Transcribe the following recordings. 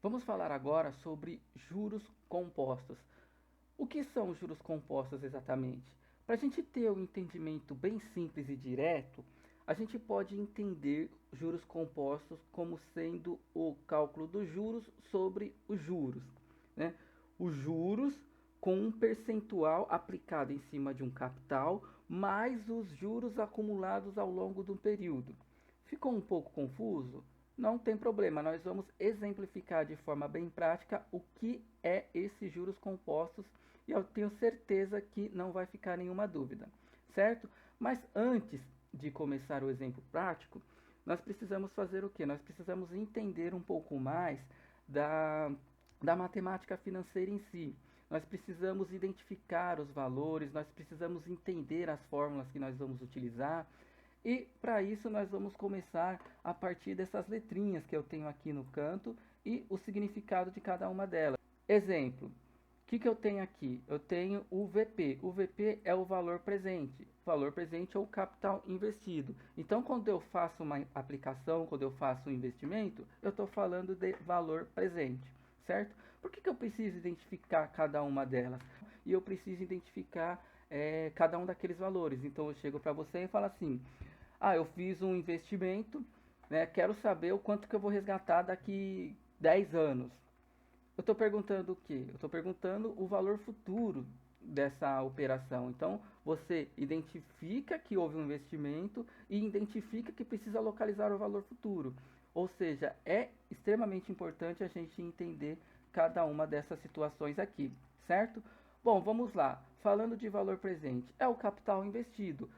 Vamos falar agora sobre juros compostos. O que são os juros compostos exatamente? Para a gente ter um entendimento bem simples e direto, a gente pode entender juros compostos como sendo o cálculo dos juros sobre os juros, né? Os juros com um percentual aplicado em cima de um capital, mais os juros acumulados ao longo do período. Ficou um pouco confuso? Não tem problema, nós vamos exemplificar de forma bem prática o que é esses juros compostos e eu tenho certeza que não vai ficar nenhuma dúvida, certo? Mas antes de começar o exemplo prático, nós precisamos fazer o que? Nós precisamos entender um pouco mais da, da matemática financeira em si. Nós precisamos identificar os valores, nós precisamos entender as fórmulas que nós vamos utilizar. E para isso nós vamos começar a partir dessas letrinhas que eu tenho aqui no canto e o significado de cada uma delas. Exemplo, o que eu tenho aqui? Eu tenho o VP. O VP é o valor presente. O valor presente é o capital investido. Então, quando eu faço uma aplicação, quando eu faço um investimento, eu estou falando de valor presente, certo? Por que eu preciso identificar cada uma delas? E eu preciso identificar cada um daqueles valores. Então, eu chego para você e falo assim: ah, eu fiz um investimento, né? Quero saber o quanto que eu vou resgatar daqui 10 anos. Eu estou perguntando o quê? Eu estou perguntando o valor futuro dessa operação. Então, você identifica que houve um investimento e identifica que precisa localizar o valor futuro. Ou seja, é extremamente importante a gente entender cada uma dessas situações aqui, certo? Bom, vamos lá. Falando de valor presente, é o capital investido.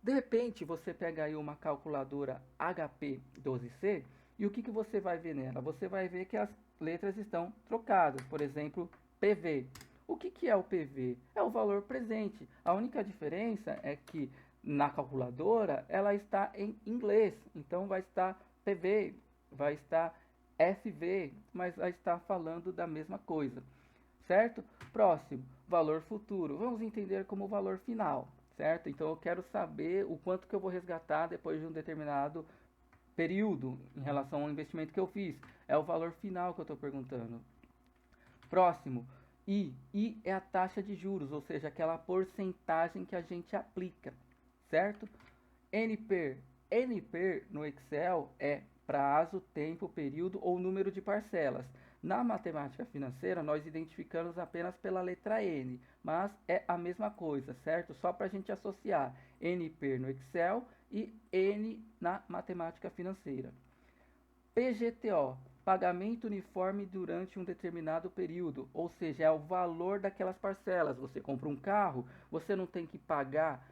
De repente, você pega aí uma calculadora HP12C e o que você vai ver nela? Você vai ver que as letras estão trocadas. Por exemplo, PV. O que é o PV? É o valor presente. A única diferença é que na calculadora ela está em inglês. Então vai estar PV, vai estar FV, mas vai estar falando da mesma coisa. Certo? Próximo, valor futuro. Vamos entender como valor final, certo? Então eu quero saber o quanto que eu vou resgatar depois de um determinado período em relação ao investimento que eu fiz. É o valor final que eu estou perguntando. Próximo, I. I é a taxa de juros, ou seja, aquela porcentagem que a gente aplica, certo? NPER. NPER no Excel é prazo, tempo, período ou número de parcelas. Na matemática financeira, nós identificamos apenas pela letra N, mas é a mesma coisa, certo? Só para a gente associar NPER no Excel e N na matemática financeira. PGTO, pagamento uniforme durante um determinado período, ou seja, é o valor daquelas parcelas. Você compra um carro, você não tem que pagar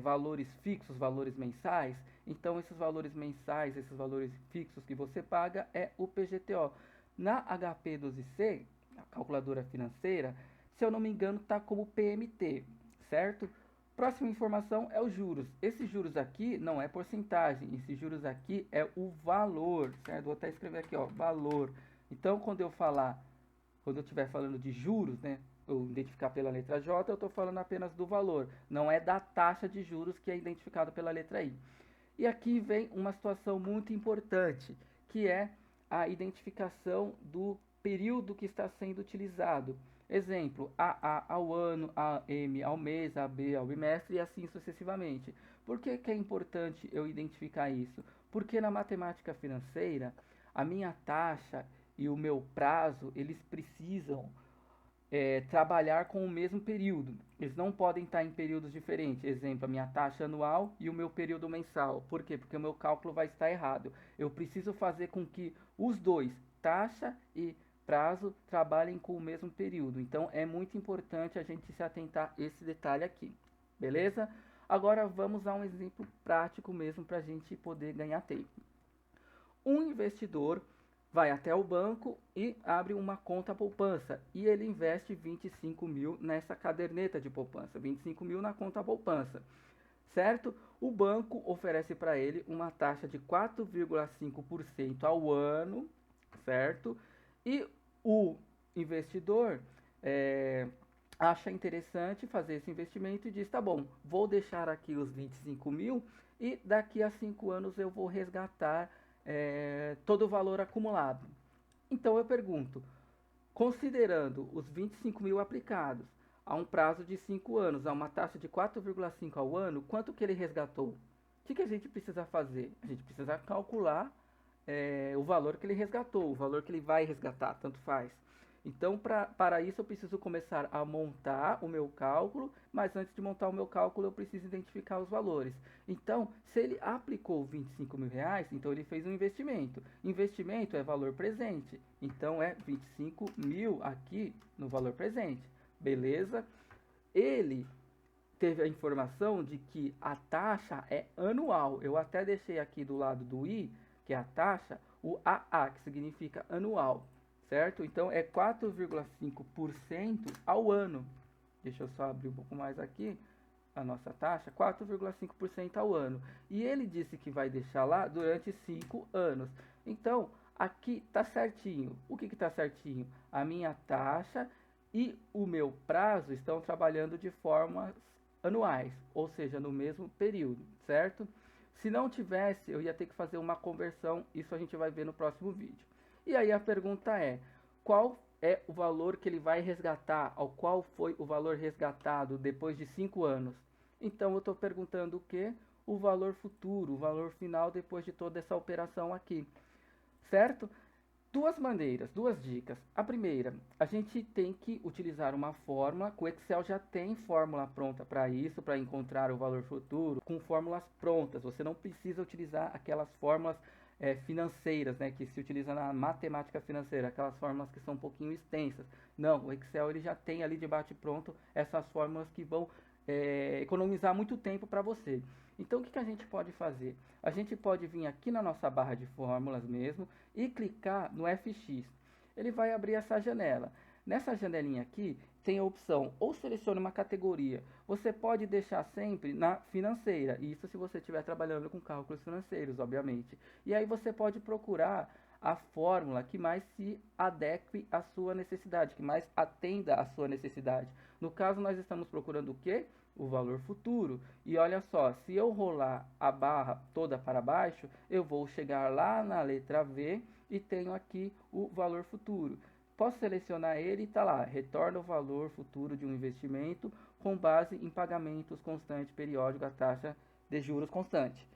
valores fixos, valores mensais. Então, esses valores mensais, esses valores fixos que você paga é o PGTO. Na HP12C, a calculadora financeira, se eu não me engano, está como PMT, certo? Próxima informação é os juros. Esses juros aqui não é porcentagem, esses juros aqui é o valor, certo? Vou até escrever aqui, ó, valor. Então, quando eu estiver falando de juros, né, eu identificar pela letra J, eu estou falando apenas do valor, não é da taxa de juros que é identificado pela letra I. E aqui vem uma situação muito importante, que é a identificação do período que está sendo utilizado. Exemplo, AA ao ano, AM ao mês, AB ao bimestre e assim sucessivamente. Por que é importante eu identificar isso? Porque na matemática financeira, a minha taxa e o meu prazo, eles precisam trabalhar com o mesmo período. Eles não podem estar em períodos diferentes. Exemplo, a minha taxa anual e o meu período mensal. Por quê? Porque o meu cálculo vai estar errado. Eu preciso fazer com que os dois, taxa e prazo, trabalhem com o mesmo período. Então é muito importante a gente se atentar a esse detalhe aqui. Beleza? Agora vamos a um exemplo prático mesmo para a gente poder ganhar tempo. Um investidor vai até o banco e abre uma conta poupança e ele investe 25 mil nessa caderneta de poupança, 25 mil na conta poupança, certo? O banco oferece para ele uma taxa de 4,5% ao ano, certo? E o investidor acha interessante fazer esse investimento e diz: tá bom, vou deixar aqui os 25 mil e daqui a 5 anos eu vou resgatar todo o valor acumulado. Então eu pergunto, considerando os 25 mil aplicados a um prazo de 5 anos, a uma taxa de 4,5 ao ano, quanto que ele resgatou? O que a gente precisa fazer? A gente precisa calcular o valor que ele resgatou, o valor que ele vai resgatar, tanto faz. Então, para isso, eu preciso começar a montar o meu cálculo, mas antes de montar o meu cálculo, eu preciso identificar os valores. Então, se ele aplicou 25 mil reais, então ele fez um investimento. Investimento é valor presente, então é 25 mil aqui no valor presente, beleza? Ele teve a informação de que a taxa é anual. Eu até deixei aqui do lado do I, que é a taxa, o AA, que significa anual, certo? Então é 4,5% ao ano. Deixa eu só abrir um pouco mais aqui a nossa taxa, 4,5% ao ano. E ele disse que vai deixar lá durante 5 anos. Então, aqui está certinho. O que está certinho? A minha taxa e o meu prazo estão trabalhando de formas anuais, ou seja, no mesmo período, certo? Se não tivesse, eu ia ter que fazer uma conversão, isso a gente vai ver no próximo vídeo. E aí a pergunta é, qual é o valor que ele vai resgatar, ao qual foi o valor resgatado depois de 5 anos? Então eu estou perguntando o que? O valor futuro, o valor final depois de toda essa operação aqui, certo? Duas maneiras, duas dicas. A primeira, a gente tem que utilizar uma fórmula, o Excel já tem fórmula pronta para isso, para encontrar o valor futuro, com fórmulas prontas. Você não precisa utilizar aquelas fórmulas financeiras, né, que se utiliza na matemática financeira, aquelas fórmulas que são um pouquinho extensas. Não, o Excel ele já tem ali de bate-pronto essas fórmulas que vão economizar muito tempo para você. Então o que a gente pode fazer? A gente pode vir aqui na nossa barra de fórmulas mesmo e clicar no FX. Ele vai abrir essa janela. Nessa janelinha aqui tem a opção ou selecione uma categoria. Você pode deixar sempre na financeira, isso se você estiver trabalhando com cálculos financeiros, obviamente. E aí você pode procurar a fórmula que mais se adeque à sua necessidade, que mais atenda à sua necessidade. No caso, nós estamos procurando o quê? O valor futuro. E olha só, se eu rolar a barra toda para baixo, eu vou chegar lá na letra V e tenho aqui o valor futuro. Posso selecionar ele e está lá, retorna o valor futuro de um investimento com base em pagamentos constantes periódicos à taxa de juros constante.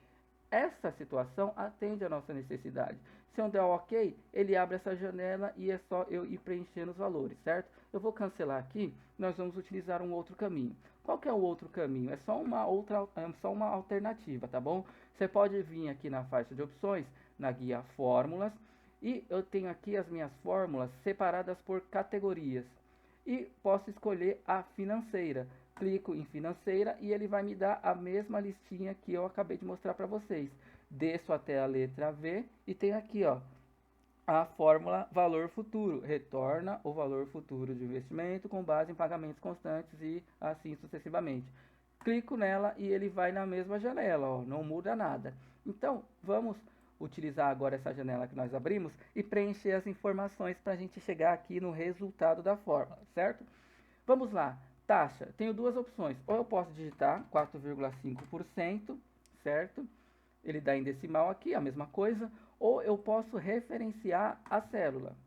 Essa situação atende à nossa necessidade. Se eu der OK, ele abre essa janela e é só eu ir preenchendo os valores, certo? Eu vou cancelar aqui, nós vamos utilizar um outro caminho. Qual que é o outro caminho? É só uma alternativa, tá bom? Você pode vir aqui na faixa de opções, na guia fórmulas, e eu tenho aqui as minhas fórmulas separadas por categorias. E posso escolher a financeira. Clico em financeira e ele vai me dar a mesma listinha que eu acabei de mostrar para vocês. Desço até a letra V e tem aqui, ó, a fórmula valor futuro. Retorna o valor futuro de investimento com base em pagamentos constantes e assim sucessivamente. Clico nela e ele vai na mesma janela, ó, não muda nada. Então, vamos utilizar agora essa janela que nós abrimos e preencher as informações para a gente chegar aqui no resultado da fórmula, certo? Vamos lá. Taxa, tenho duas opções. Ou eu posso digitar 4,5%, certo? Ele dá em decimal aqui, a mesma coisa. Ou eu posso referenciar a célula.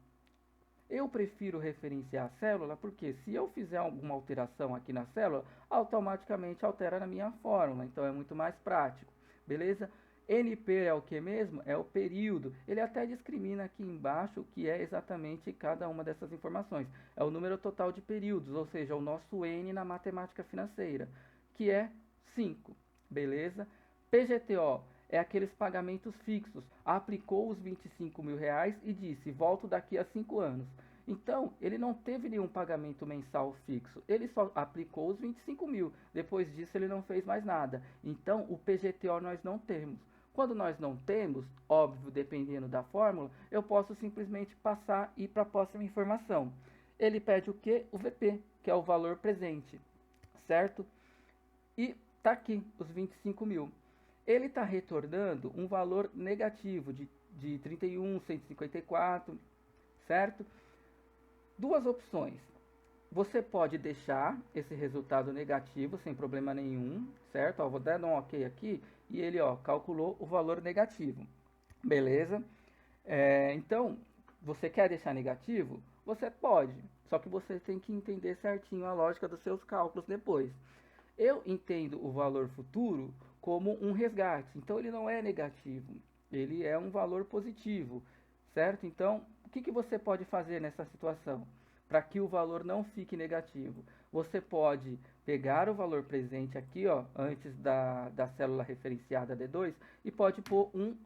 Eu prefiro referenciar a célula porque se eu fizer alguma alteração aqui na célula, automaticamente altera na minha fórmula. Então é muito mais prático, beleza? NP é o que mesmo? É o período. Ele até discrimina aqui embaixo o que é exatamente cada uma dessas informações. É o número total de períodos, ou seja, o nosso N na matemática financeira, que é 5, beleza? PGTO é aqueles pagamentos fixos. Aplicou os 25 mil reais e disse, volto daqui a 5 anos. Então, ele não teve nenhum pagamento mensal fixo. Ele só aplicou os 25 mil. Depois disso, ele não fez mais nada. Então, o PGTO nós não temos. Quando nós não temos, óbvio, dependendo da fórmula, eu posso simplesmente passar e ir para a próxima informação. Ele pede o que? O VP, que é o valor presente, certo? E tá aqui, os 25 mil. Ele está retornando um valor negativo de 31.154, certo? Duas opções. Você pode deixar esse resultado negativo sem problema nenhum, certo? Ó, vou dar um OK aqui e ele calculou o valor negativo, beleza? Então, Você quer deixar negativo? Você pode, só que você tem que entender certinho a lógica dos seus cálculos depois. Eu entendo o valor futuro como um resgate, então ele não é negativo, ele é um valor positivo, certo? Então, o que você pode fazer nessa situação para que o valor não fique negativo? Você pode pegar o valor presente aqui, ó, antes da célula referenciada D2 e pode pôr um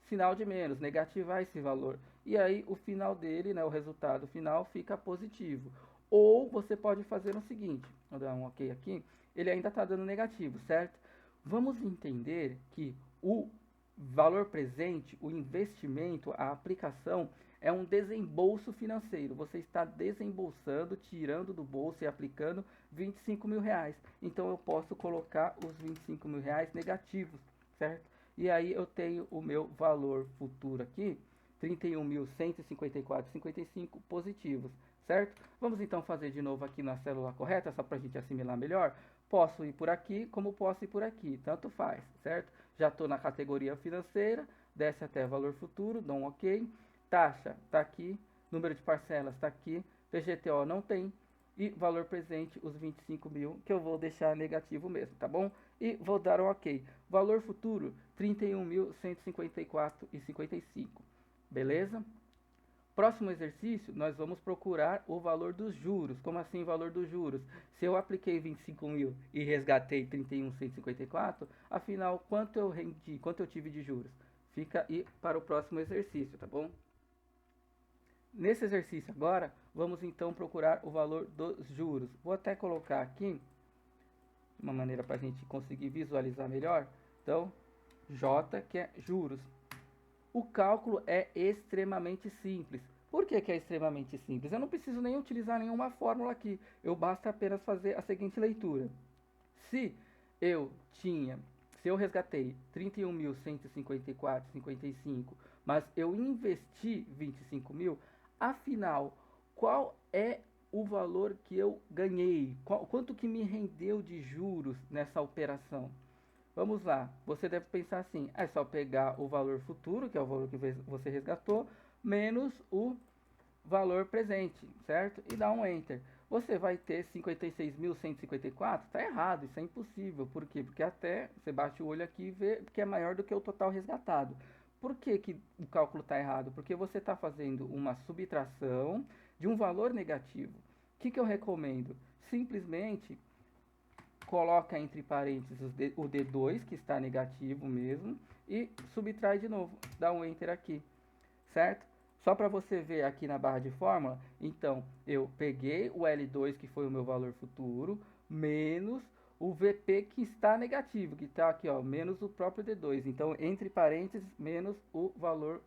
sinal de menos, negativar esse valor. E aí o final dele, né, o resultado final fica positivo. Ou você pode fazer o seguinte, vou dar um ok aqui, ele ainda está dando negativo, certo? Vamos entender que o valor presente, o investimento, a aplicação é um desembolso financeiro. Você está desembolsando, tirando do bolso e aplicando 25 mil reais. Então eu posso colocar os 25 mil reais negativos, certo? E aí eu tenho o meu valor futuro aqui, 31.154,55 positivos, certo? Vamos então fazer de novo aqui na célula correta, só para a gente assimilar melhor. Posso ir por aqui, como posso ir por aqui, tanto faz, certo? Já estou na categoria financeira, desce até valor futuro, dou um ok. Taxa está aqui, número de parcelas está aqui, VGTO não tem, e valor presente, os 25 mil, que eu vou deixar negativo mesmo, tá bom? E vou dar um ok. Valor futuro, 31.154,55. Beleza? Próximo exercício, nós vamos procurar o valor dos juros. Como assim valor dos juros? Se eu apliquei 25 mil e resgatei 31.154, afinal, quanto eu rendi, quanto eu tive de juros? Fica aí para o próximo exercício, tá bom? Nesse exercício agora, vamos então procurar o valor dos juros. Vou até colocar aqui, de uma maneira para a gente conseguir visualizar melhor. Então, J, que é juros. O cálculo é extremamente simples. Por que é extremamente simples? Eu não preciso nem utilizar nenhuma fórmula aqui. Eu basta apenas fazer a seguinte leitura. Se eu resgatei 31.154,55, mas eu investi 25 mil, afinal, qual é o valor que eu ganhei? Quanto que me rendeu de juros nessa operação? Vamos lá, você deve pensar assim, é só pegar o valor futuro, que é o valor que você resgatou, menos o valor presente, certo? E dar um Enter. Você vai ter 56.154? Está errado, isso é impossível. Por quê? Porque até você bate o olho aqui e vê que é maior do que o total resgatado. Por que o cálculo está errado? Porque você está fazendo uma subtração de um valor negativo. O que eu recomendo? Simplesmente coloca entre parênteses o D2, que está negativo mesmo, e subtrai de novo, dá um Enter aqui, certo? Só para você ver aqui na barra de fórmula, então eu peguei o L2, que foi o meu valor futuro, menos o VP que está negativo, que está aqui, ó, menos o próprio D2. Então, entre parênteses, menos o valor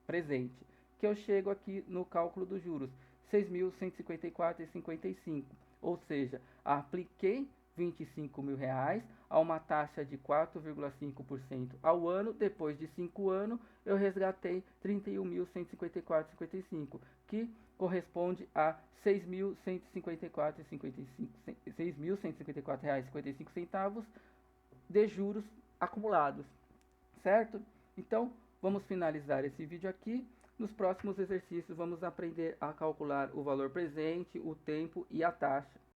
presente, que eu chego aqui no cálculo dos juros, 6.154,55. Ou seja, apliquei 25 mil reais a uma taxa de 4,5% ao ano. Depois de 5 anos, eu resgatei 31.154,55, que corresponde a 6.154,55 reais de juros acumulados, certo? Então, vamos finalizar esse vídeo aqui. Nos próximos exercícios, vamos aprender a calcular o valor presente, o tempo e a taxa.